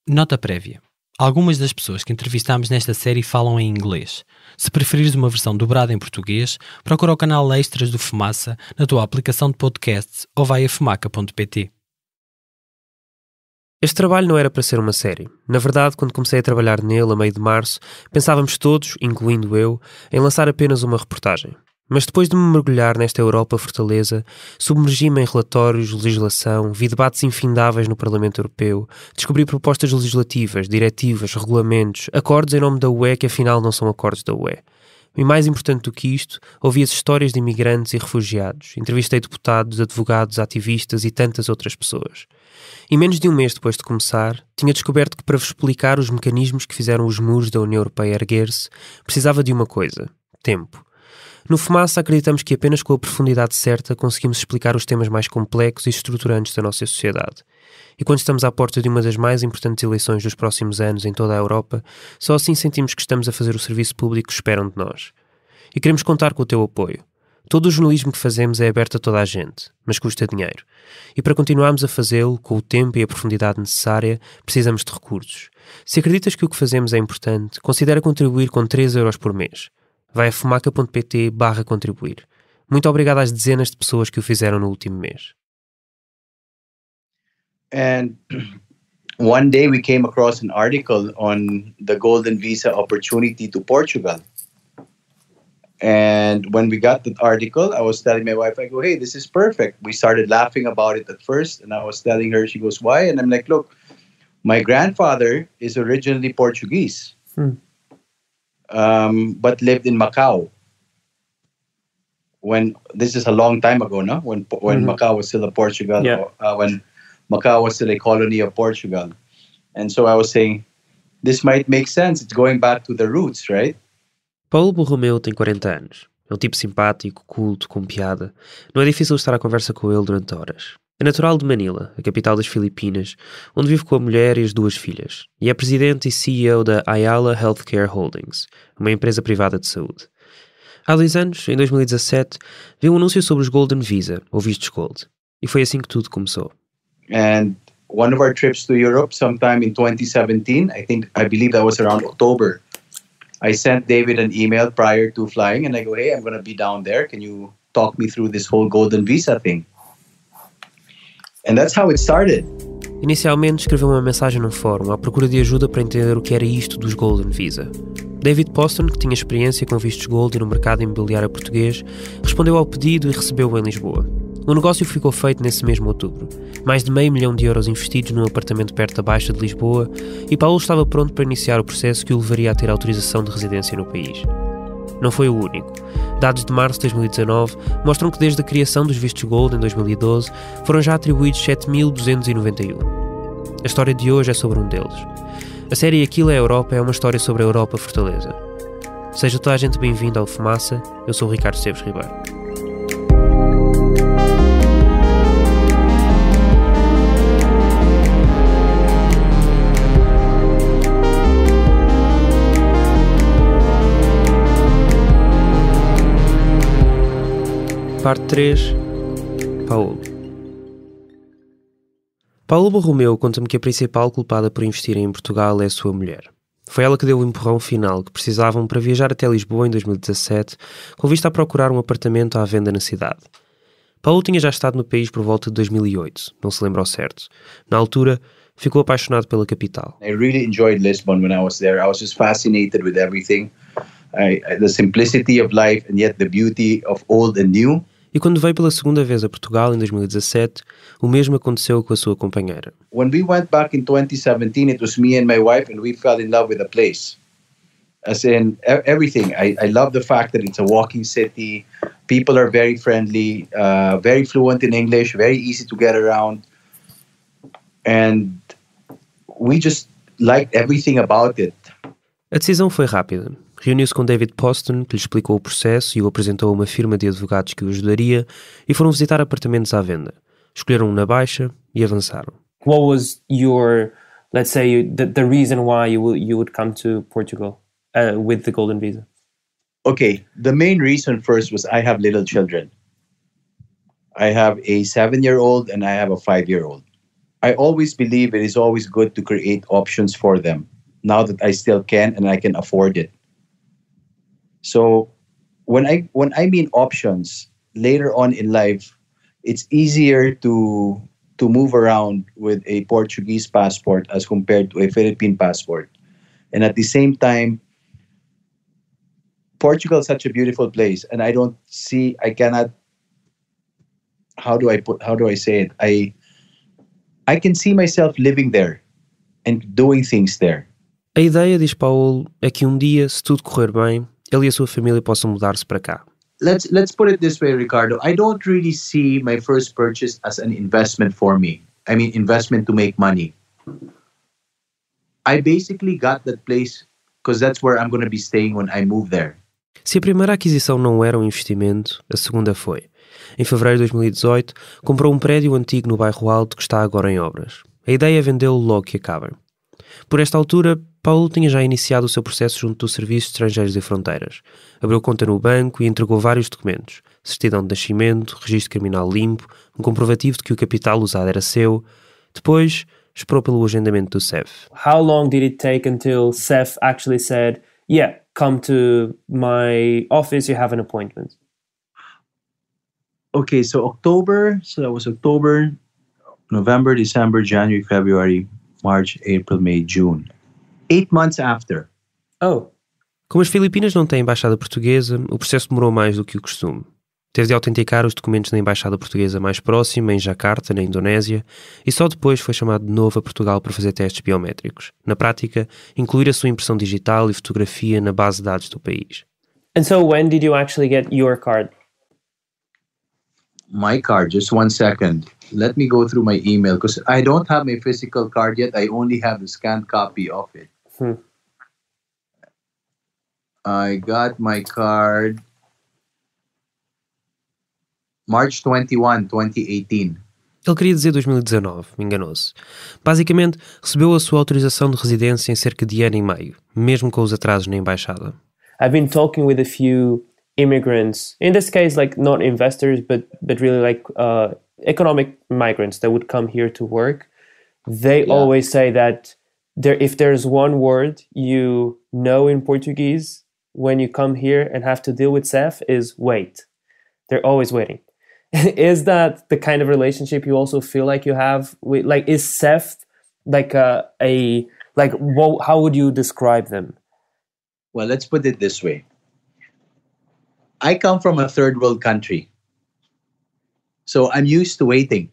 Nota prévia. Algumas das pessoas que entrevistámos nesta série falam em inglês. Se preferires uma versão dobrada em português, procura o canal Extras do Fumaça na tua aplicação de podcasts ou vai a fumaca.pt. Este trabalho não era para ser uma série. Na verdade, quando comecei a trabalhar nele a meio de março, pensávamos todos, incluindo eu, em lançar apenas uma reportagem. Mas depois de me mergulhar nesta Europa fortaleza, submergi-me em relatórios, legislação, vi debates infindáveis no Parlamento Europeu, descobri propostas legislativas, diretivas, regulamentos, acordos em nome da UE que afinal não são acordos da UE. E mais importante do que isto, ouvi as histórias de imigrantes e refugiados, entrevistei deputados, advogados, ativistas e tantas outras pessoas. E menos de um mês depois de começar, tinha descoberto que para vos explicar os mecanismos que fizeram os muros da União Europeia erguer-se, precisava de uma coisa: tempo. No Fumaça acreditamos que apenas com a profundidade certa conseguimos explicar os temas mais complexos e estruturantes da nossa sociedade. E quando estamos à porta de uma das mais importantes eleições dos próximos anos em toda a Europa, só assim sentimos que estamos a fazer o serviço público que esperam de nós. E queremos contar com o teu apoio. Todo o jornalismo que fazemos é aberto a toda a gente, mas custa dinheiro. E para continuarmos a fazê-lo, com o tempo e a profundidade necessária, precisamos de recursos. Se acreditas que o que fazemos é importante, considera contribuir com 3 euros por mês. Vai a fumaca.pt/contribuir. Muito obrigado às dezenas de pessoas que o fizeram no último mês. And one day we came across an article on the golden visa opportunity to Portugal. And when we got the article, I was telling my wife, I go, hey, this is perfect. We started laughing about it at first. And I was telling her, she goes, why? And I'm like, look, my grandfather is originally Portuguese. But lived in Macau. This is a long time ago, no? When Macau was still a Portugal, when Macau was still a colony of Portugal. And so I was saying, this might make sense. It's going back to the roots, right? Paulo Borromeu tem 40 anos. É um tipo simpático, culto, com piada. Não é difícil estar à conversa com ele durante horas. É natural de Manila, a capital das Filipinas, onde vive com a mulher e as 2 filhas, e é presidente e CEO da Ayala Healthcare Holdings, uma empresa privada de saúde. Há 2 anos, em 2017, viu um anúncio sobre os Golden Visa, ou vistos Gold, e foi assim que tudo começou. And one of our trips to Europe, sometime in 2017, I believe that was around October, I sent David an email prior to flying, and I go, hey, I'm going to be down there. Can you talk me through this whole Golden Visa thing? And that's how it started. Inicialmente escreveu uma mensagem no fórum à procura de ajuda para entender o que era isto dos Golden Visa. David Poston, que tinha experiência com vistos Gold e no mercado imobiliário português, respondeu ao pedido e recebeu-o em Lisboa. O negócio ficou feito nesse mesmo outubro. Mais de €500 mil investidos num apartamento perto da Baixa de Lisboa, e Paulo estava pronto para iniciar o processo que o levaria a ter autorização de residência no país. Não foi o único. Dados de março de 2019 mostram que desde a criação dos vistos Gold em 2012 foram já atribuídos 7.291. A história de hoje é sobre um deles. A série Aquilo é a Europa é uma história sobre a Europa fortaleza. Seja toda a gente bem-vindo ao Fumaça, eu sou o Ricardo Esteves Ribeiro. Parte 3. Paulo. Paulo Borromeu conta-me que a principal culpada por investirem em Portugal é a sua mulher. Foi ela que deu o empurrão final que precisavam para viajar até Lisboa em 2017, com vista a procurar um apartamento à venda na cidade. Paulo tinha já estado no país por volta de 2008, não se lembra ao certo. Na altura, ficou apaixonado pela capital. I really enjoyed Lisbon when I was there. I was just fascinated with everything. The simplicity of life and yet the beauty of old and new. E quando veio pela segunda vez a Portugal, em 2017, o mesmo aconteceu com a sua companheira. When we went back in 2017, it was me and my wife, and we fell in love with the place. As in, everything. I love the fact that it's a walking city. People are very friendly, very fluent in English, very easy to get around. And we just liked everything about it. A decisão foi rápida. Reuniu-se com David Poston, que lhe explicou o processo e o apresentou a uma firma de advogados que o ajudaria, e foram visitar apartamentos à venda. Escolheram um na Baixa e avançaram. What was your, let's say, the reason why you would come to Portugal with the Golden Visa? Okay, the main reason first was I have little children. I have a 7-year-old and I have a 5-year-old. I always believe it is always good to create options for them now that I still can and I can afford it. So when I mean options, later on in life, it's easier to move around with a Portuguese passport as compared to a Philippine passport. And at the same time, Portugal is such a beautiful place, and how do I say it? I can see myself living there and doing things there. A ideia, diz Paulo, é que dia, se tudo correr bem, ele e a sua família possam mudar-se para cá. Let's put it this way, Ricardo. I don't really see my first purchase as an investment for me. I mean, investment to make money. I basically got that place because that's where I'm going to be staying when I move there. Se a primeira aquisição não era um investimento, a segunda foi. Em fevereiro de 2018, comprou um prédio antigo no bairro Alto que está agora em obras. A ideia é vendê-lo logo que acabem. Por esta altura, Paulo tinha já iniciado o seu processo junto do Serviço de Estrangeiros e Fronteiras. Abriu conta no banco e entregou vários documentos. Certidão de nascimento, registro criminal limpo, um comprovativo de que o capital usado era seu. Depois, esperou pelo agendamento do CEF. How long did it take until CEF actually said, yeah, come to my office, you have an appointment? Okay, so that was October, November, December, January, February, March, April, May, June. 8 months after. Oh. Como as Filipinas não têm embaixada portuguesa, o processo demorou mais do que o costume. Teve de autenticar os documentos da embaixada portuguesa mais próxima, em Jakarta, na Indonésia, e só depois foi chamado de novo a Portugal para fazer testes biométricos. Na prática, incluir a sua impressão digital e fotografia na base de dados do país. And so when did you actually get your card? My card, just 1 second. Let me go through my email because I don't have my physical card yet. I only have the scanned copy of it. I got my card March 21, 2018. Ele queria dizer 2019, enganou-se. Basicamente, recebeu a sua autorização de residência em cerca de ano e meio, mesmo com os atrasos na embaixada. I've been talking with a few immigrants, in this case, like not investors, but really like economic migrants that would come here to work. They always say that if there's one word you know in Portuguese when you come here and have to deal with CEF is wait. They're always waiting. Is that the kind of relationship you also feel like you have with, like, is CEF like how would you describe them? Well, let's put it this way. I come from a third world country. So I'm used to waiting.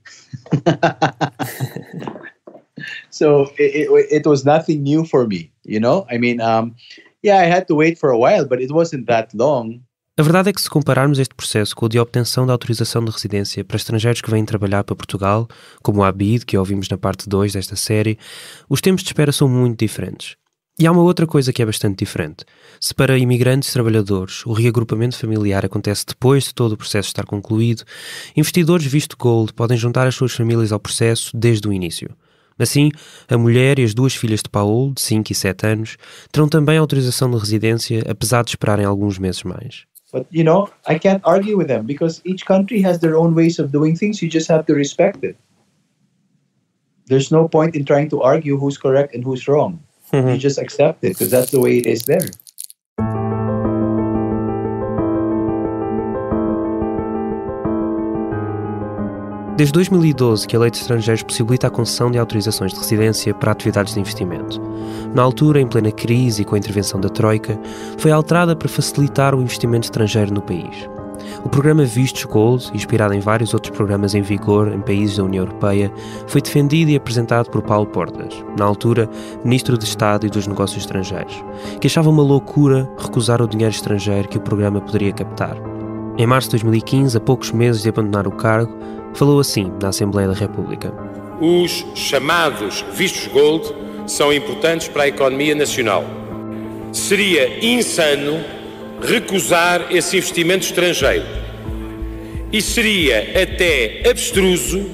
So it was nothing new for me, you know? I mean, I had to wait for a while, but it wasn't that long. A verdade é que se compararmos este processo com o de obtenção da autorização de residência para estrangeiros que vêm trabalhar para Portugal, como o Abid, que ouvimos na parte 2 desta série, os tempos de espera são muito diferentes. E há uma outra coisa que é bastante diferente. Se para imigrantes e trabalhadores o reagrupamento familiar acontece depois de todo o processo estar concluído, investidores visto Gold podem juntar as suas famílias ao processo desde o início. Assim, a mulher e as 2 filhas de Paulo, de 5 e 7 anos, terão também autorização de residência, apesar de esperarem alguns meses mais. But, you know, I can't argue with them because each country has their own ways of doing things. You just have to respect it. There's no point in trying to argue who's correct and who's wrong. You just accept it because that's the way it is there. Desde 2012 que a Lei de Estrangeiros possibilita a concessão de autorizações de residência para atividades de investimento. Na altura, em plena crise e com a intervenção da Troika, foi alterada para facilitar o investimento estrangeiro no país. O programa Vistos Gold, inspirado em vários outros programas em vigor em países da União Europeia, foi defendido e apresentado por Paulo Portas, na altura Ministro de Estado e dos Negócios Estrangeiros, que achava uma loucura recusar o dinheiro estrangeiro que o programa poderia captar. Em março de 2015, a poucos meses de abandonar o cargo, falou assim na Assembleia da República. Os chamados vistos gold são importantes para a economia nacional. Seria insano recusar esse investimento estrangeiro e seria até abstruso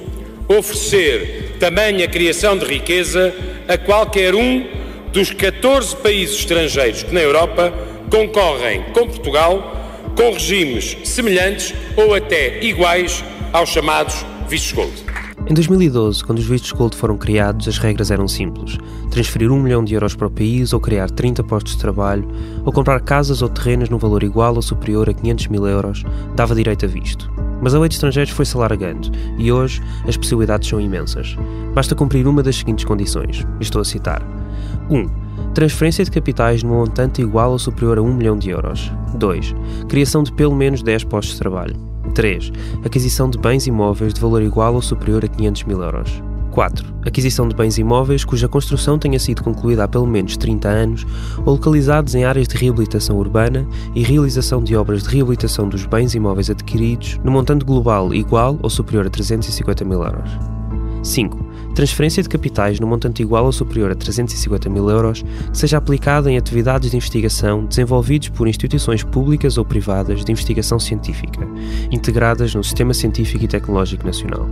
oferecer tamanha criação de riqueza a qualquer um dos 14 países estrangeiros que na Europa concorrem com Portugal com regimes semelhantes ou até iguais aos chamados vistos gold. Em 2012, quando os vistos Gold foram criados, as regras eram simples. Transferir 1 milhão de euros para o país, ou criar 30 postos de trabalho, ou comprar casas ou terrenos num valor igual ou superior a 500 mil euros, dava direito a visto. Mas a lei de estrangeiros foi-se alargando, e hoje as possibilidades são imensas. Basta cumprir uma das seguintes condições, estou a citar. 1. Transferência de capitais num montante igual ou superior a 1 milhão de euros. 2. Criação de pelo menos 10 postos de trabalho. 3. Aquisição de bens imóveis de valor igual ou superior a 500 mil euros. 4. Aquisição de bens imóveis cuja construção tenha sido concluída há pelo menos 30 anos ou localizados em áreas de reabilitação urbana e realização de obras de reabilitação dos bens imóveis adquiridos no montante global igual ou superior a 350 mil euros. 5. Transferência de capitais no montante igual ou superior a 350 mil euros que seja aplicada em atividades de investigação desenvolvidos por instituições públicas ou privadas de investigação científica, integradas no Sistema Científico e Tecnológico Nacional.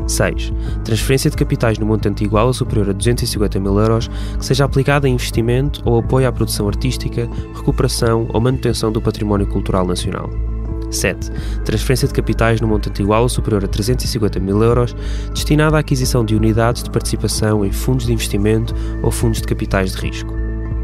6. Transferência de capitais no montante igual ou superior a 250 mil euros que seja aplicada em investimento ou apoio à produção artística, recuperação ou manutenção do património cultural nacional. 7. Transferência de capitais no montante igual ou superior a 350 mil euros destinada à aquisição de unidades de participação em fundos de investimento ou fundos de capitais de risco.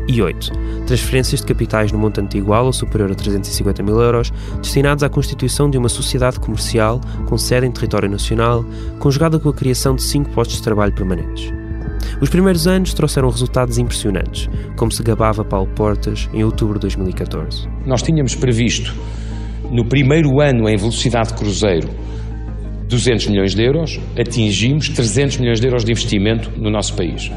E 8. Transferências de capitais no montante igual ou superior a 350 mil euros destinados à constituição de uma sociedade comercial com sede em território nacional, conjugada com a criação de 5 postos de trabalho permanentes. Os primeiros anos trouxeram resultados impressionantes, como se gabava Paulo Portas em outubro de 2014. Nós tínhamos previsto, no primeiro ano em velocidade cruzeiro, 200 milhões de euros, atingimos 300 milhões de euros de investimento no nosso país.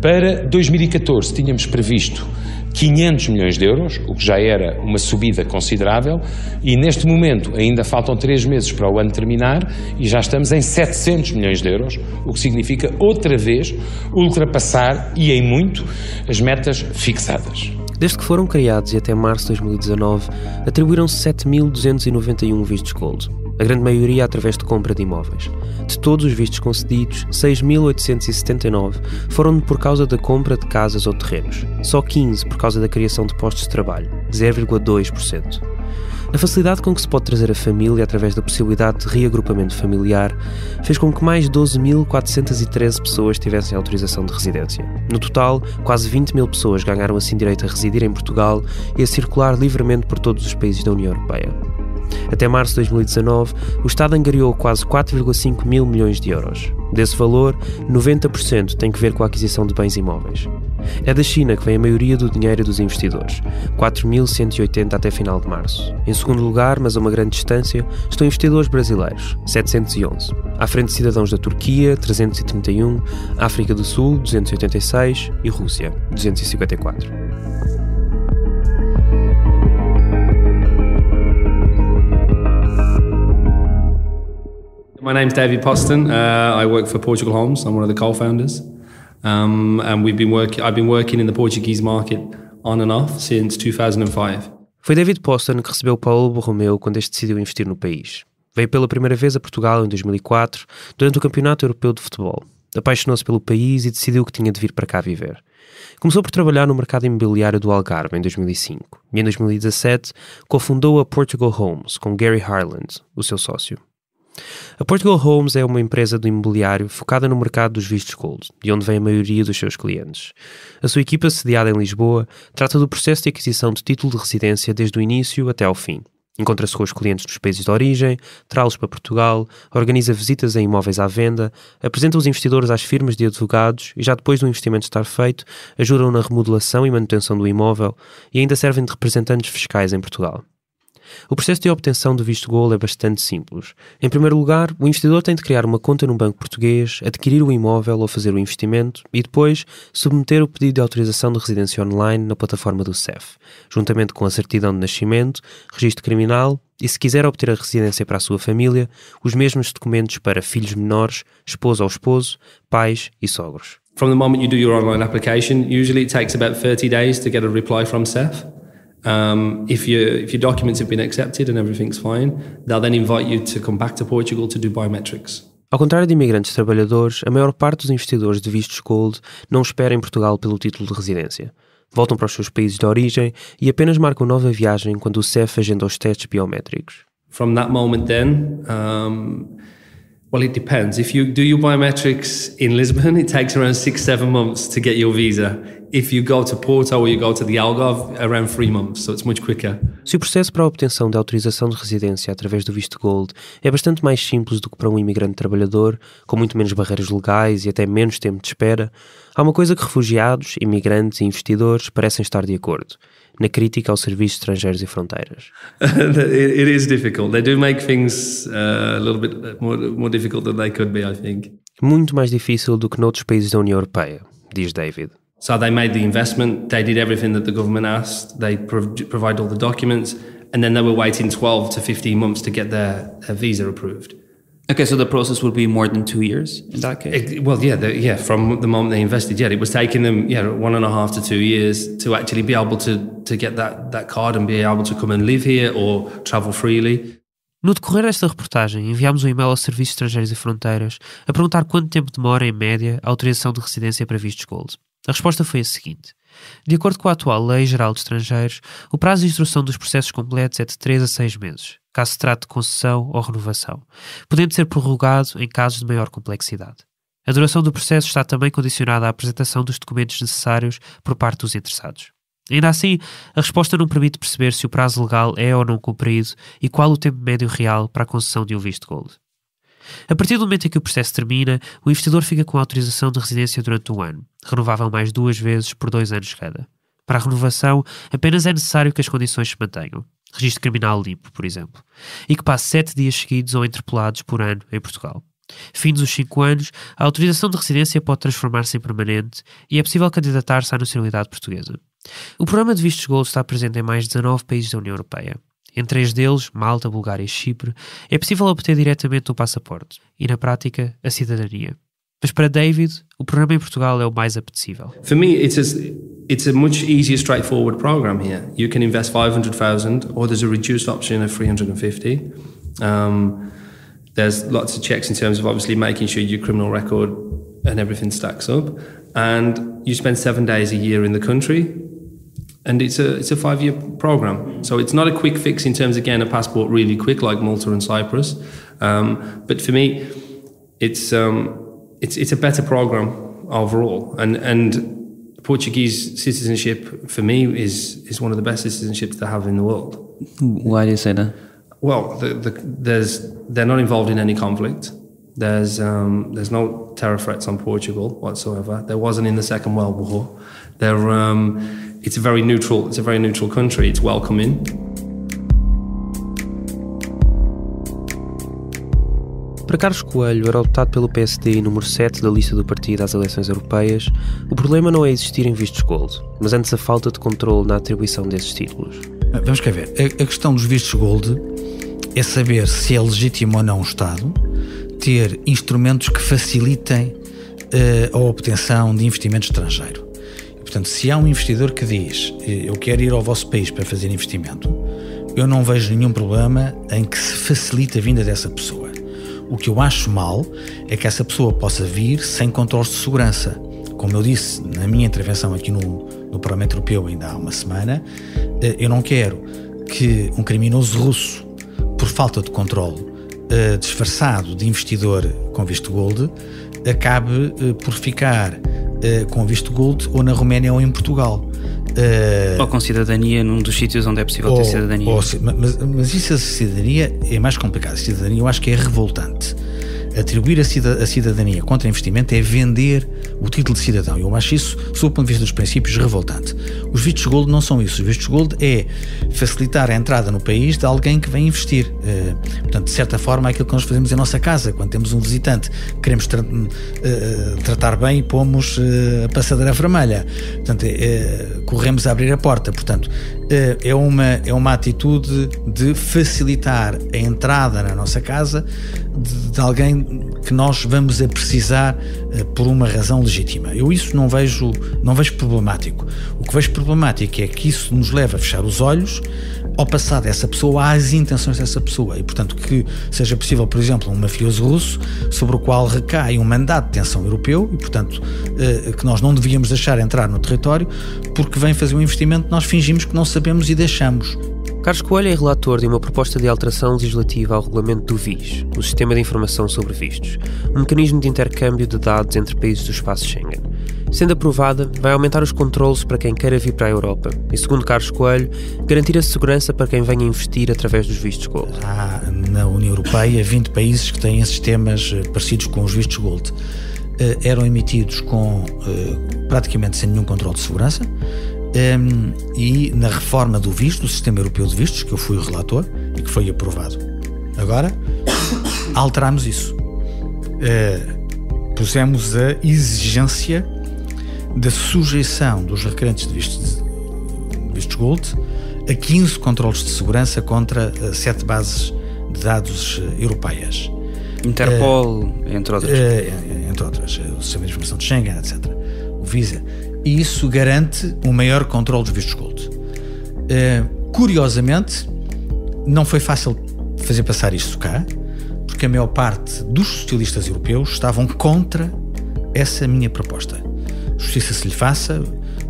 Para 2014 tínhamos previsto 500 milhões de euros, o que já era uma subida considerável, e neste momento ainda faltam 3 meses para o ano terminar e já estamos em 700 milhões de euros, o que significa outra vez ultrapassar, e em muito, as metas fixadas. Desde que foram criados e até março de 2019, atribuíram-se 7.291 vistos Gold, a grande maioria através de compra de imóveis. De todos os vistos concedidos, 6.879 foram por causa da compra de casas ou terrenos, só 15 por causa da criação de postos de trabalho, 0,2%. A facilidade com que se pode trazer a família através da possibilidade de reagrupamento familiar fez com que mais 12.413 pessoas tivessem autorização de residência. No total, quase 20 mil pessoas ganharam assim direito a residir em Portugal e a circular livremente por todos os países da União Europeia. Até março de 2019, o Estado angariou quase 4,5 mil milhões de euros. Desse valor, 90% tem que ver com a aquisição de bens imóveis. É da China que vem a maioria do dinheiro dos investidores, 4.180 até final de março. Em segundo lugar, mas a uma grande distância, estão investidores brasileiros, 711. À frente de cidadãos da Turquia, 331, África do Sul, 286 e Rússia, 254. My name's David Poston. I work for Portugal Homes. I'm one of the co-founders. And I've been working in the Portuguese market on and off since 2005. Foi David Poston que recebeu Paulo Borromeu quando este decidiu investir no país. Veio pela primeira vez a Portugal em 2004, durante o Campeonato Europeu de Futebol. Apaixonou-se pelo país e decidiu que tinha de vir para cá viver. Começou por trabalhar no mercado imobiliário do Algarve em 2005 e em 2017 cofundou a Portugal Homes com Gary Harland, o seu sócio. A Portugal Homes é uma empresa do imobiliário focada no mercado dos vistos Gold, de onde vem a maioria dos seus clientes. A sua equipa, sediada em Lisboa, trata do processo de aquisição de título de residência desde o início até ao fim. Encontra-se com os clientes dos países de origem, traz-los para Portugal, organiza visitas a imóveis à venda, apresenta os investidores às firmas de advogados e já depois do investimento estar feito, ajudam na remodelação e manutenção do imóvel e ainda servem de representantes fiscais em Portugal. O processo de obtenção do visto Gold é bastante simples. Em primeiro lugar, o investidor tem de criar uma conta num banco português, adquirir o imóvel ou fazer o investimento e depois submeter o pedido de autorização de residência online na plataforma do CEF, juntamente com a certidão de nascimento, registro criminal e, se quiser obter a residência para a sua família, os mesmos documentos para filhos menores, esposa ou esposo, pais e sogros. From the moment you do your online application, usually it takes about 30 days to get a reply from CEF. If your documents have been accepted and everything's fine, they'll then invite you to come back to Portugal to do biometrics. Ao contrário de imigrantes trabalhadores, a maior parte dos investidores de vistos Gold não espera em Portugal pelo título de residência. Voltam para os seus países de origem e apenas marcam nova viagem quando o CEF agenda os testes biométricos. From that moment then, Well, it depends. If you do your biometrics in Lisbon, it takes around 6-7 months to get your visa. If you go to Porto or you go to the Algarve, around 3 months, so it's much quicker. Se o processo para a obtenção de autorização de residência através do visto Gold é bastante mais simples do que para um imigrante trabalhador, com muito menos barreiras legais e até menos tempo de espera, há uma coisa que refugiados, imigrantes e investidores parecem estar de acordo: na crítica aos serviços estrangeiros e fronteiras. It is difficult. They do make things a little bit more difficult than they could be, I think. Muito mais difícil do que noutros países da União Europeia, diz David. So they made the investment, they did everything that the government asked, they provide all the documents, and then they were waiting 12 to 15 months to get their visa approved. Okay, so the process would be more than 2 years in that case? From the moment they invested, it was taking them 1.5 to 2 years to actually be able to get that card and be able to come and live here or travel freely. No decorrer desta reportagem, enviámos um e-mail aos Serviços Estrangeiros e Fronteiras a perguntar quanto tempo demora, em média, a autorização de residência para vistos Gold. A resposta foi a seguinte: de acordo com a atual Lei Geral de Estrangeiros, o prazo de instrução dos processos completos é de 3 a 6 meses, caso se trate de concessão ou renovação, podendo ser prorrogado em casos de maior complexidade. A duração do processo está também condicionada à apresentação dos documentos necessários por parte dos interessados. Ainda assim, a resposta não permite perceber se o prazo legal é ou não cumprido e qual o tempo médio real para a concessão de um visto Gold. A partir do momento em que o processo termina, o investidor fica com a autorização de residência durante 1 ano, renovável mais 2 vezes por 2 anos cada. Para a renovação, apenas é necessário que as condições se mantenham, registro criminal limpo, por exemplo, e que passe 7 dias seguidos ou interpelados por ano em Portugal. Findos os 5 anos, a autorização de residência pode transformar-se em permanente e é possível candidatar-se à nacionalidade portuguesa. O programa de vistos Gold está presente em mais de 19 países da União Europeia. Em 3 deles, Malta, Bulgária e Chipre, é possível obter diretamente o passaporte e, na prática, a cidadania. Mas para David, o programa em Portugal é o mais apetecível. For me, it's a much easier, straightforward program here. You can invest 500,000 or there's a reduced option of 350. There's lots of checks in terms of obviously making sure your criminal record and everything stacks up. And you spend 7 days a year in the country. And it's a 5-year program. So it's not a quick fix in terms of getting a passport really quick like Malta and Cyprus. But for me, it's a better program overall. And Portuguese citizenship for me is one of the best citizenships to have in the world. Why do you say that? Well, they're not involved in any conflict. There's no terror threats on Portugal whatsoever. There wasn't in the Second World War. It's a very neutral country. It's welcoming. Para Carlos Coelho, eurodeputado pelo PSD e número 7 da lista do partido às eleições europeias, o problema não é existirem vistos Gold, mas antes a falta de controle na atribuição desses títulos. Vamos cá ver. A questão dos vistos Gold é saber se é legítimo ou não o Estado ter instrumentos que facilitem a obtenção de investimento estrangeiro. Portanto, se há um investidor que diz eu quero ir ao vosso país para fazer investimento, eu não vejo nenhum problema em que se facilite a vinda dessa pessoa. O que eu acho mal é que essa pessoa possa vir sem controles de segurança. Como eu disse na minha intervenção aqui no Parlamento Europeu ainda há uma semana, eu não quero que um criminoso russo, por falta de controle, disfarçado de investidor com visto Gold, acabe por ficar com visto Gold ou na Roménia ou em Portugal. Ou com cidadania num dos sítios onde é possível ter cidadania. Mas isso, a cidadania é mais complicado. A cidadania eu acho que é revoltante. Atribuir a cidadania contra investimento é vender o título de cidadão. Eu acho isso, sob o ponto de vista dos princípios, revoltante. Os vistos Gold não são isso. Os vistos Gold é facilitar a entrada no país de alguém que vem investir. Portanto, de certa forma, é aquilo que nós fazemos em nossa casa. Quando temos um visitante, queremos tratar bem e pomos a passadeira vermelha. Portanto, corremos a abrir a porta. Portanto, é uma atitude de facilitar a entrada na nossa casa de alguém que nós vamos a precisar por uma razão legítima. Eu isso não vejo problemático. O que vejo problemático é que isso nos leva a fechar os olhos ao passar dessa pessoa às intenções dessa pessoa e, portanto, que seja possível, por exemplo, um mafioso russo sobre o qual recai um mandato de detenção europeu e, portanto, que nós não devíamos deixar entrar no território porque vem fazer um investimento que nós fingimos que não sabemos e deixamos. Carlos Coelho é relator de uma proposta de alteração legislativa ao regulamento do VIS, o Sistema de Informação sobre Vistos, um mecanismo de intercâmbio de dados entre países do espaço Schengen. Sendo aprovada, vai aumentar os controlos para quem queira vir para a Europa e, segundo Carlos Coelho, garantir a segurança para quem venha investir através dos vistos Gold. Há na União Europeia 20 países que têm sistemas parecidos com os vistos Gold. Eram emitidos com praticamente sem nenhum controle de segurança. E na reforma do visto, do Sistema Europeu de Vistos, que eu fui o relator e que foi aprovado agora, alterámos isso. Pusemos a exigência da sujeição dos requerentes de vistos Gold a 15 controles de segurança contra 7 bases de dados europeias. Interpol, entre outras. Entre outras, o Sistema de Informação de Schengen, etc. O Visa. E isso garante um maior controle dos vistos Gold. Curiosamente, não foi fácil fazer passar isto cá, porque a maior parte dos socialistas europeus estavam contra essa minha proposta. Justiça se lhe faça,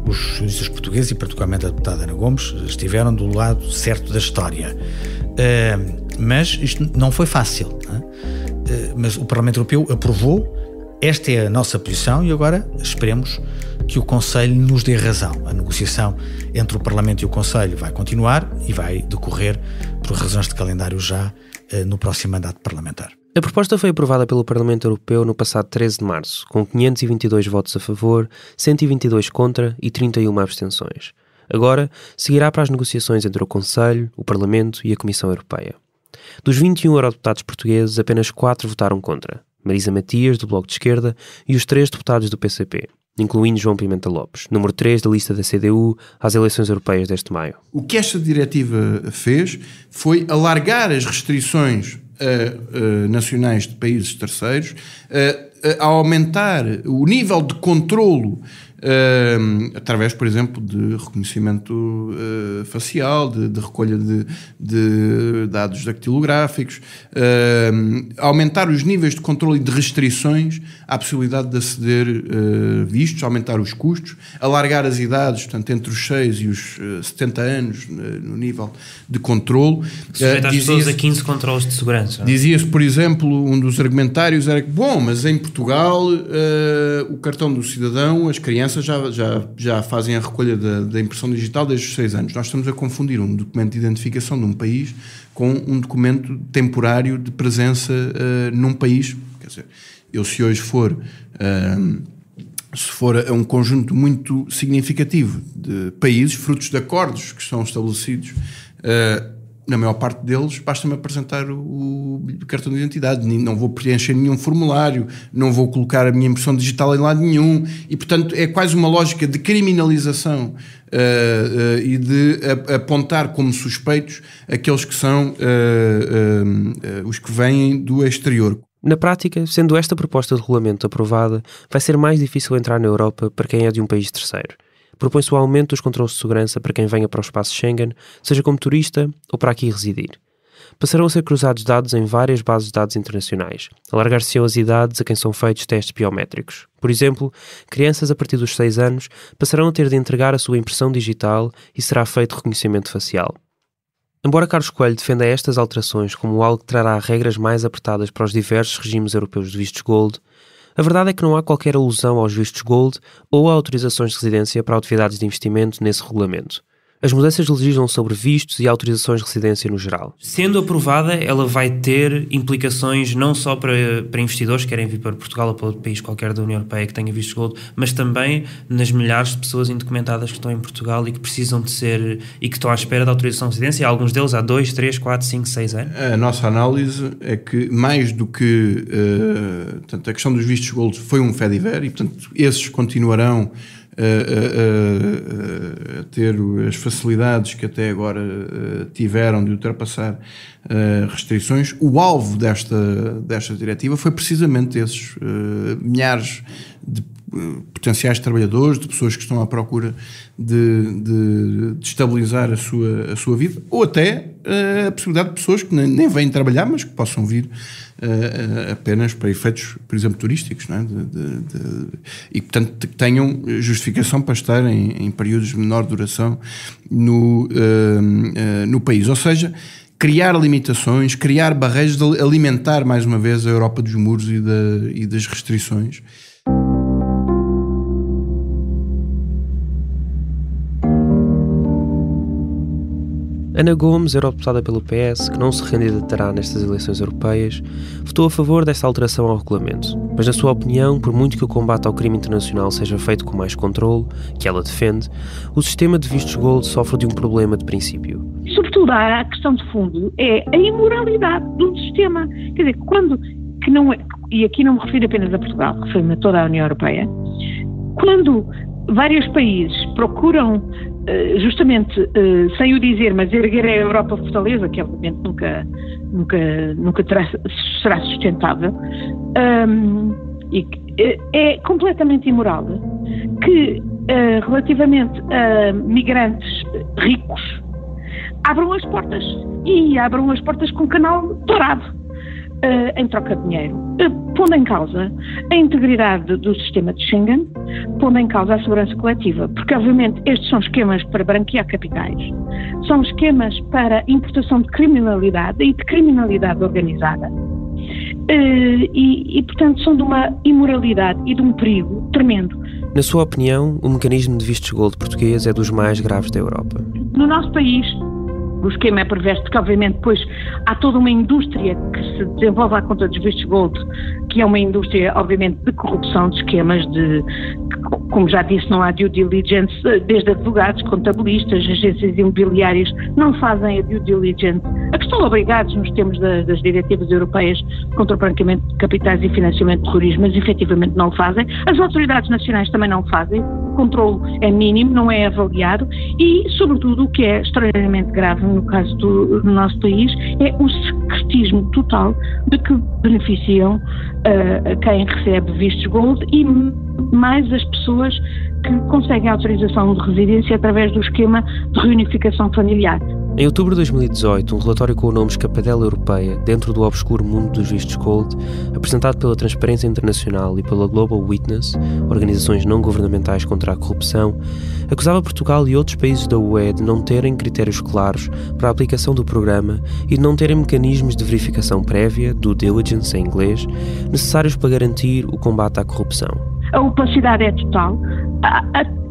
os socialistas portugueses, e particularmente a deputada Ana Gomes, estiveram do lado certo da história. Mas isto não foi fácil. Não é? Mas o Parlamento Europeu aprovou. Esta é a nossa posição e agora esperemos que o Conselho nos dê razão. A negociação entre o Parlamento e o Conselho vai continuar e vai decorrer por razões de calendário já no próximo mandato parlamentar. A proposta foi aprovada pelo Parlamento Europeu no passado 13 de março, com 522 votos a favor, 122 contra e 31 abstenções. Agora, seguirá para as negociações entre o Conselho, o Parlamento e a Comissão Europeia. Dos 21 eurodeputados portugueses, apenas 4 votaram contra. Marisa Matias, do Bloco de Esquerda, e os 3 deputados do PCP, incluindo João Pimenta Lopes, número 3 da lista da CDU às eleições europeias deste maio. O que esta diretiva fez foi alargar as restrições nacionais de países terceiros, a aumentar o nível de controlo através, por exemplo, de reconhecimento facial, de recolha de dados dactilográficos, aumentar os níveis de controle e de restrições à possibilidade de aceder vistos, aumentar os custos, alargar as idades, portanto, entre os 6 e os 70 anos no nível de controle. Sujeitar as pessoas a 15 controles de segurança. Dizia-se, por exemplo, um dos argumentários era que, bom, mas em Portugal o cartão do cidadão, as crianças já fazem a recolha da impressão digital desde os 6 anos. Nós estamos a confundir um documento de identificação de um país com um documento temporário de presença num país. Quer dizer, eu se hoje for a um conjunto muito significativo de países, frutos de acordos que são estabelecidos, na maior parte deles, basta-me apresentar o cartão de identidade. Não vou preencher nenhum formulário, não vou colocar a minha impressão digital em lado nenhum. E, portanto, é quase uma lógica de criminalização e de apontar como suspeitos aqueles que são os que vêm do exterior. Na prática, sendo esta proposta de regulamento aprovada, vai ser mais difícil entrar na Europa para quem é de um país terceiro. Propõe-se o aumento dos controles de segurança para quem venha para o espaço Schengen, seja como turista ou para aqui residir. Passarão a ser cruzados dados em várias bases de dados internacionais. Alargar-se-ão as idades a quem são feitos testes biométricos. Por exemplo, crianças a partir dos 6 anos passarão a ter de entregar a sua impressão digital e será feito reconhecimento facial. Embora Carlos Coelho defenda estas alterações como algo que trará regras mais apertadas para os diversos regimes europeus de vistos Gold, a verdade é que não há qualquer alusão aos vistos Gold ou a autorizações de residência para atividades de investimento nesse regulamento. As mudanças legislam sobre vistos e autorizações de residência no geral. Sendo aprovada, ela vai ter implicações não só para investidores que querem vir para Portugal ou para outro país qualquer da União Europeia que tenha vistos Gold, mas também nas milhares de pessoas indocumentadas que estão em Portugal e que precisam de ser e que estão à espera de autorização de residência, alguns deles há 2, 3, 4, 5, 6 anos. A nossa análise é que mais do que portanto, a questão dos vistos Gold foi um fediver e, portanto, esses continuarão a ter as facilidades que até agora tiveram de ultrapassar restrições. O alvo desta diretiva foi precisamente esses milhares de potenciais trabalhadores, de pessoas que estão à procura de estabilizar a sua vida, ou até a possibilidade de pessoas que nem vêm trabalhar, mas que possam vir apenas para efeitos, por exemplo, turísticos, não é? E, portanto, que tenham justificação para estar em períodos de menor duração no país. Ou seja, criar limitações, criar barreiras, alimentar mais uma vez a Europa dos muros e das restrições. Ana Gomes, eurodeputada pelo PS, que não se candidatará nestas eleições europeias, votou a favor desta alteração ao regulamento. Mas, na sua opinião, por muito que o combate ao crime internacional seja feito com mais controle, que ela defende, o sistema de vistos gold sofre de um problema de princípio. Sobretudo, a questão de fundo é a imoralidade do sistema. Quer dizer, e aqui não me refiro apenas a Portugal, refiro-me a toda a União Europeia, quando vários países procuram justamente, sem o dizer, mas erguer a Europa fortaleza, que obviamente nunca será sustentável, e é completamente imoral que, relativamente a migrantes ricos, abram as portas com o canal dourado, em troca de dinheiro, pondo em causa a integridade do sistema de Schengen, pondo em causa a segurança coletiva, porque obviamente estes são esquemas para branquear capitais, são esquemas para importação de criminalidade e de criminalidade organizada, e portanto são de uma imoralidade e de um perigo tremendo. Na sua opinião, o mecanismo de vistos gold português é dos mais graves da Europa? No nosso país, o esquema é perverso, porque obviamente depois há toda uma indústria que se desenvolve à conta dos vistos gold, que é uma indústria obviamente de corrupção, de esquemas, como já disse, não há due diligence, desde advogados, contabilistas, agências imobiliárias não fazem a due diligence, a que estão obrigados nos termos das diretivas europeias contra o branqueamento de capitais e financiamento de terrorismo, mas efetivamente não o fazem. As autoridades nacionais também não o fazem, o controle é mínimo, não é avaliado e, sobretudo, o que é extraordinariamente grave no caso do nosso país é o secretismo total de que beneficiam quem recebe vistos gold e mais as pessoas que conseguem autorização de residência através do esquema de reunificação familiar. Em outubro de 2018, um relatório com o nome Escapadela Europeia, dentro do obscuro mundo dos vistos gold, apresentado pela Transparência Internacional e pela Global Witness, organizações não governamentais contra a corrupção, acusava Portugal e outros países da UE de não terem critérios claros para a aplicação do programa e de não terem mecanismos de verificação prévia, due diligence em inglês, necessários para garantir o combate à corrupção. A opacidade é total.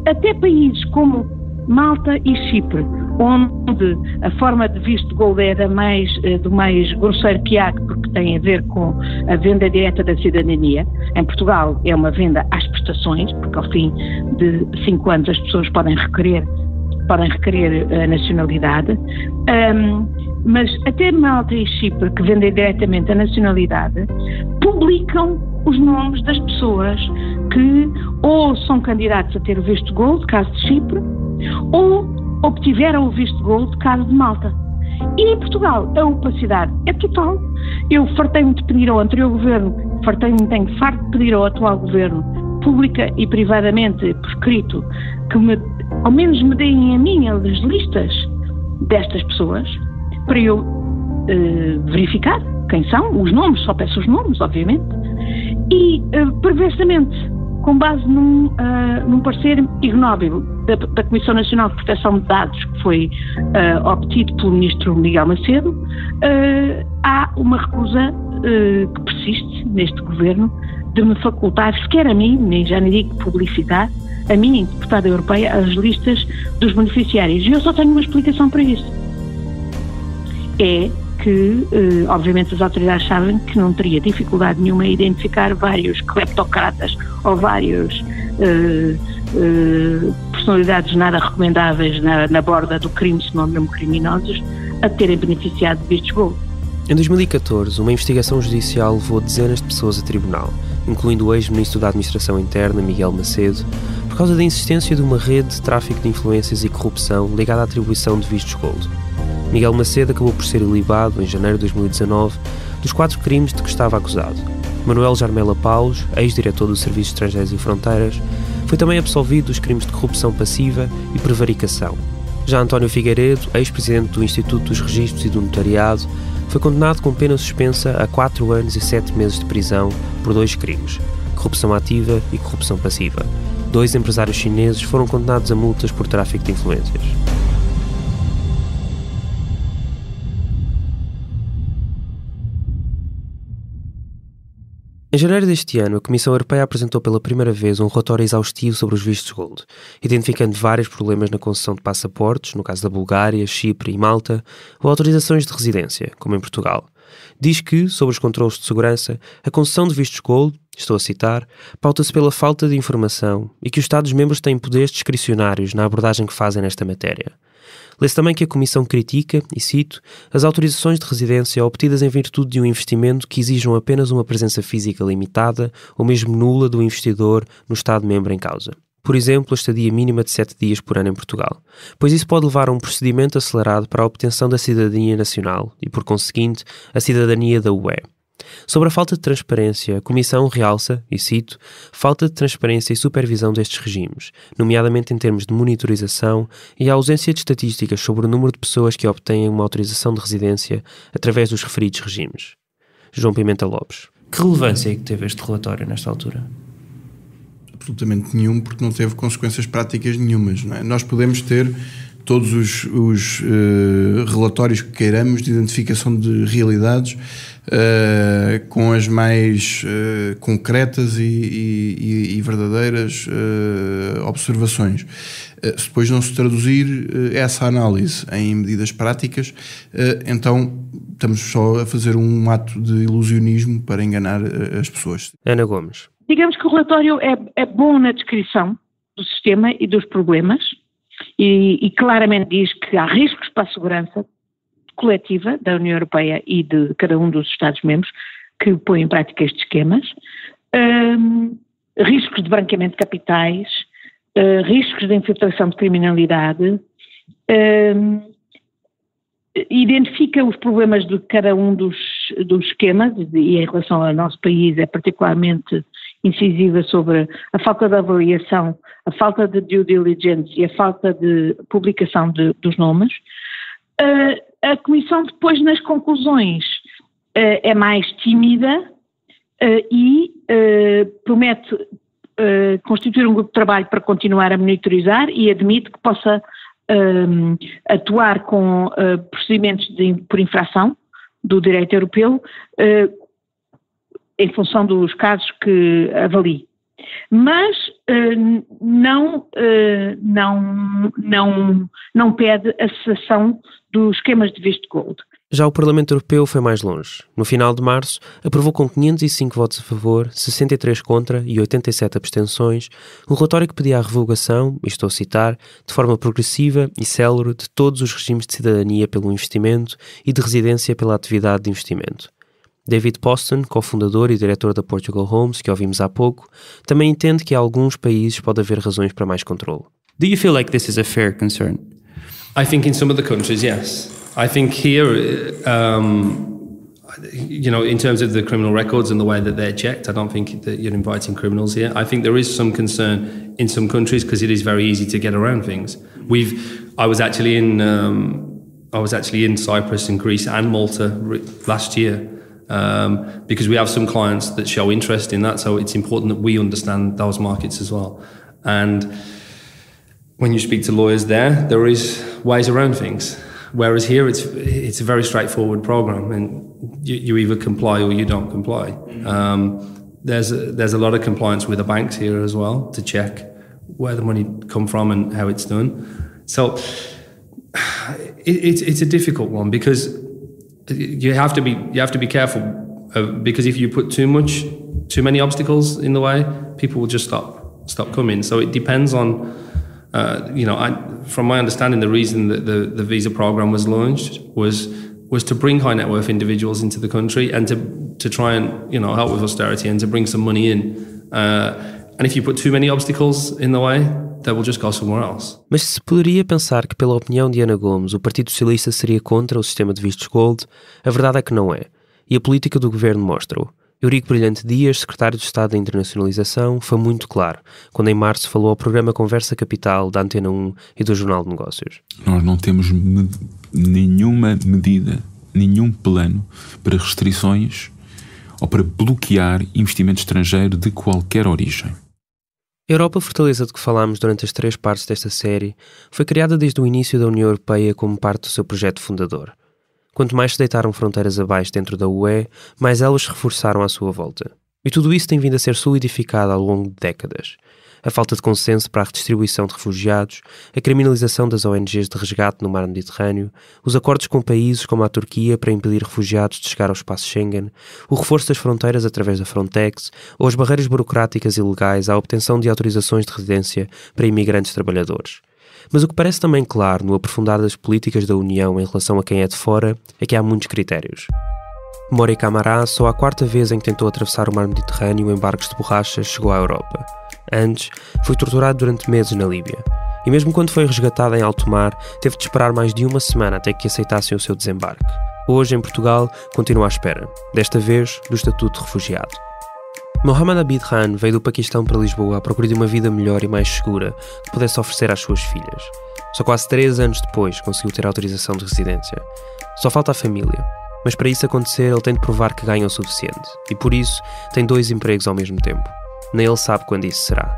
Até países como Malta e Chipre, onde a forma de visto gold é do mais grosseiro que há, porque tem a ver com a venda direta da cidadania. Em Portugal é uma venda às prestações, porque ao fim de 5 anos as pessoas podem requerer a nacionalidade. Mas até Malta e Chipre, que vendem diretamente a nacionalidade, publicam os nomes das pessoas que ou são candidatos a ter o visto gold, caso de Chipre, ou obtiveram o visto gold, caso de Malta. E em Portugal a opacidade é total. Eu fartei-me de pedir ao anterior governo, tenho farto de pedir ao atual governo, pública e privadamente, por escrito, que ao menos me deem a mim as listas destas pessoas, para eu verificar quem são, os nomes, só peço os nomes, obviamente, e perversamente, com base num parecer ignóbil da Comissão Nacional de Proteção de Dados, que foi obtido pelo Ministro Miguel Macedo, há uma recusa que persiste neste Governo de me facultar, sequer a mim, nem digo publicitar, a mim, deputada europeia, as listas dos beneficiários. E eu só tenho uma explicação para isso. É que, obviamente, as autoridades sabem que não teria dificuldade nenhuma em identificar vários cleptocratas ou vários personalidades nada recomendáveis na borda do crime, se não mesmo criminosos, a terem beneficiado de vistos gold. Em 2014, uma investigação judicial levou dezenas de pessoas a tribunal, incluindo o ex-ministro da Administração Interna, Miguel Macedo, por causa da insistência de uma rede de tráfico de influências e corrupção ligada à atribuição de vistos gold. Miguel Macedo acabou por ser ilibado, em janeiro de 2019, dos 4 crimes de que estava acusado. Manuel Jarmela Paulos, ex-diretor do Serviço de Estrangeiros e Fronteiras, foi também absolvido dos crimes de corrupção passiva e prevaricação. Já António Figueiredo, ex-presidente do Instituto dos Registros e do Notariado, foi condenado com pena suspensa a 4 anos e 7 meses de prisão por 2 crimes, corrupção ativa e corrupção passiva. 2 empresários chineses foram condenados a multas por tráfico de influências. Em janeiro deste ano, a Comissão Europeia apresentou pela primeira vez um relatório exaustivo sobre os vistos gold, identificando vários problemas na concessão de passaportes, no caso da Bulgária, Chipre e Malta, ou autorizações de residência, como em Portugal. Diz que, sobre os controlos de segurança, a concessão de vistos gold, estou a citar, pauta-se pela falta de informação e que os Estados-membros têm poderes discricionários na abordagem que fazem nesta matéria. Lê-se também que a Comissão critica, e cito, as autorizações de residência obtidas em virtude de um investimento que exijam apenas uma presença física limitada ou mesmo nula do investidor no Estado-membro em causa. Por exemplo, a estadia mínima de 7 dias por ano em Portugal, pois isso pode levar a um procedimento acelerado para a obtenção da cidadania nacional e, por conseguinte, a cidadania da UE. Sobre a falta de transparência, a Comissão realça, e cito, falta de transparência e supervisão destes regimes, nomeadamente em termos de monitorização e a ausência de estatísticas sobre o número de pessoas que obtêm uma autorização de residência através dos referidos regimes. João Pimenta Lopes. Que relevância é que teve este relatório nesta altura? Absolutamente nenhum, porque não teve consequências práticas nenhumas. Não é? Nós podemos ter todos os relatórios que queiramos de identificação de realidades com as mais concretas e verdadeiras observações. Se depois não se traduzir essa análise em medidas práticas, então estamos só a fazer um ato de ilusionismo para enganar as pessoas. Ana Gomes. Digamos que o relatório é bom na descrição do sistema e dos problemas e claramente diz que há riscos para a segurança coletiva da União Europeia e de cada um dos Estados-membros que põem em prática estes esquemas, riscos de branqueamento de capitais, riscos de infiltração de criminalidade, identifica os problemas de cada um dos esquemas e em relação ao nosso país é particularmente incisiva sobre a falta de avaliação, a falta de due diligence e a falta de publicação dos nomes. A Comissão depois nas conclusões é mais tímida e promete constituir um grupo de trabalho para continuar a monitorizar e admite que possa atuar com procedimentos por infração do direito europeu em função dos casos que avalie. Mas não pede a cessação dos esquemas de visto gold. Já o Parlamento Europeu foi mais longe. No final de março, aprovou com 505 votos a favor, 63 contra e 87 abstenções, um relatório que pedia a revogação, e estou a citar, de forma progressiva e célere de todos os regimes de cidadania pelo investimento e de residência pela atividade de investimento. David Poston, cofundador e diretor da Portugal Homes, que ouvimos há pouco, também entende que em alguns países pode haver razões para mais controle. Do you feel like this is a fair concern? I think in some of the countries, yes. I think here, in terms of the criminal records and the way that they're checked, I don't think that you're inviting criminals here. I think there is some concern in some countries because it is very easy to get around things. I was actually in Cyprus and Greece and Malta last year because we have some clients that show interest in that. So it's important that we understand those markets as well. And when you speak to lawyers there is ways around things. Whereas here, it's a very straightforward program, and you either comply or you don't comply. There's a lot of compliance with the banks here as well to check where the money come from and how it's done. So it's a difficult one because you have to be careful because if you put too many obstacles in the way, people will just stop coming. So it depends on. From my understanding, the reason that the visa program was launched was to bring high net worth individuals into the country and to try and help with austerity and to bring some money in. And if you put too many obstacles in the way, they will just go somewhere else. Mas se poderia pensar que, pela opinião de Ana Gomes, o Partido Socialista seria contra o sistema de vistos gold, a verdade é que não é. E a política do governo mostra-o. Eurico Brilhante Dias, secretário de Estado da Internacionalização, foi muito claro quando em março falou ao programa Conversa Capital da Antena 1 e do Jornal de Negócios. Nós não temos nenhuma medida, nenhum plano para restrições ou para bloquear investimento estrangeiro de qualquer origem. A Europa Fortaleza de que falámos durante as 3 partes desta série foi criada desde o início da União Europeia como parte do seu projeto fundador. Quanto mais se deitaram fronteiras abaixo dentro da UE, mais elas se reforçaram à sua volta. E tudo isso tem vindo a ser solidificado ao longo de décadas. A falta de consenso para a redistribuição de refugiados, a criminalização das ONGs de resgate no mar Mediterrâneo, os acordos com países como a Turquia para impedir refugiados de chegar ao espaço Schengen, o reforço das fronteiras através da Frontex ou as barreiras burocráticas e legais à obtenção de autorizações de residência para imigrantes trabalhadores. Mas o que parece também claro no aprofundar das políticas da União em relação a quem é de fora é que há muitos critérios. Mori Camará, só a 4ª vez em que tentou atravessar o mar Mediterrâneo em barcos de borracha, chegou à Europa. Antes, foi torturado durante meses na Líbia. E mesmo quando foi resgatado em alto mar, teve de esperar mais de 1 semana até que aceitassem o seu desembarque. Hoje, em Portugal, continua à espera, desta vez do estatuto de refugiado. Mohamed Abid Khan veio do Paquistão para Lisboa à procura de uma vida melhor e mais segura que pudesse oferecer às suas filhas. Só quase 3 anos depois conseguiu ter autorização de residência. Só falta a família, mas para isso acontecer ele tem de provar que ganha o suficiente e por isso tem 2 empregos ao mesmo tempo. Nem ele sabe quando isso será.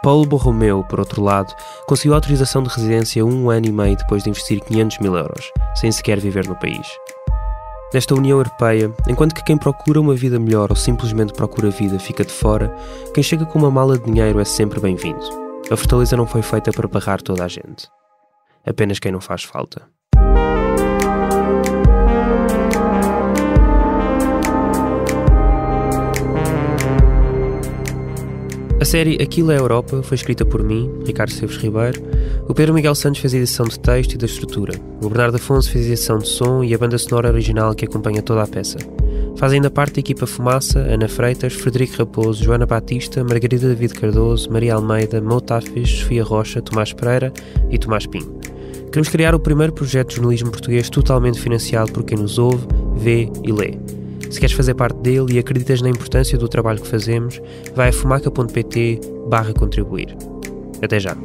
Paulo Borromeu, por outro lado, conseguiu autorização de residência 1 ano e meio depois de investir 500 mil euros, sem sequer viver no país. Nesta União Europeia, enquanto que quem procura uma vida melhor ou simplesmente procura vida fica de fora, quem chega com uma mala de dinheiro é sempre bem-vindo. A Fortaleza não foi feita para barrar toda a gente. Apenas quem não faz falta. A série Aquilo é Europa foi escrita por mim, Ricardo Esteves Ribeiro. O Pedro Miguel Santos fez a edição de texto e da estrutura. O Bernardo Afonso fez a edição de som e a banda sonora original que acompanha toda a peça. Fazem ainda parte da equipa Fumaça, Ana Freitas, Frederico Raposo, Joana Batista, Margarida David Cardoso, Maria Almeida, Mo Tafis, Sofia Rocha, Tomás Pereira e Tomás Pinho. Queremos criar o primeiro projeto de jornalismo português totalmente financiado por quem nos ouve, vê e lê. Se queres fazer parte dele e acreditas na importância do trabalho que fazemos, vai a fumaca.pt/contribuir. Até já!